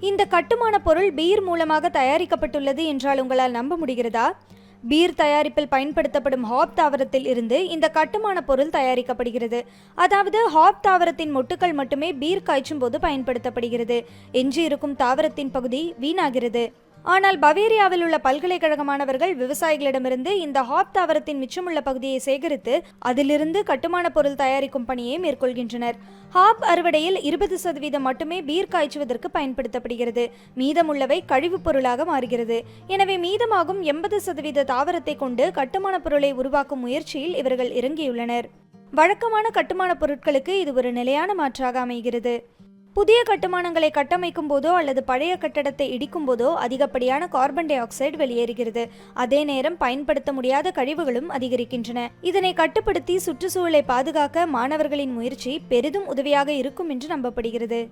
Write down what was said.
இந்த கட்டுமான பொருள் பீர் மூலமாக தயாரிக்கப்பட்டுள்ளது என்றால் உங்களால் நம்ப முடிகிறதா? பீர் தயாரிப்பில் பயன்படுத்தப்படும் ஹாப் தாவரத்தில் இருந்து இந்த கட்டுமான பொருள் தயாரிக்கப்படுகிறது. அதாவது ஹாப் தாவரத்தின் மொட்டுக்கள் மட்டுமே பீர் காய்ச்சும் போது பயன்படுத்தப்படுகிறது. எஞ்சியிருக்கும் தாவரத்தின் பகுதி வீணாகிறது. ஆனால் பவேரியாவில் உள்ள பல்கலைக்கழக மாணவர்கள் விவசாயிகளிடமிருந்து இந்த ஹாப் தாவரத்தின் மிச்சமுள்ள பகுதியை சேகரித்து அதிலிருந்து கட்டுமான பொருள் தயாரிக்கும் பணியை மேற்கொள்கின்றனர். ஹாப் அறுவடையில் 20% மட்டுமே பீர் காய்ச்சுவதற்கு பயன்படுத்தப்படுகிறது. மீதமுள்ளவை கழிவுப் பொருளாக மாறுகிறது. எனவே மீதமாகும் 80% தாவரத்தை கொண்டு கட்டுமான பொருளை உருவாக்கும் முயற்சியில் இவர்கள் இறங்கியுள்ளனர். வழக்கமான கட்டுமான பொருட்களுக்கு இது ஒரு நிலையான மாற்றாக அமைகிறது. புதிய கட்டுமானங்களை கட்டமைக்கும் போதோ அல்லது பழைய கட்டடத்தை இடிக்கும் போதோ அதிகப்படியான கார்பன் டை ஆக்சைடு வெளியேறுகிறது. அதே நேரம் பயன்படுத்த முடியாத கழிவுகளும் அதிகரிக்கின்றன. இதனை கட்டுப்படுத்தி சுற்றுச்சூழலை பாதுகாக்க மாணவர்களின் முயற்சி பெரிதும் உதவியாக இருக்கும் என்று நம்பப்படுகிறது.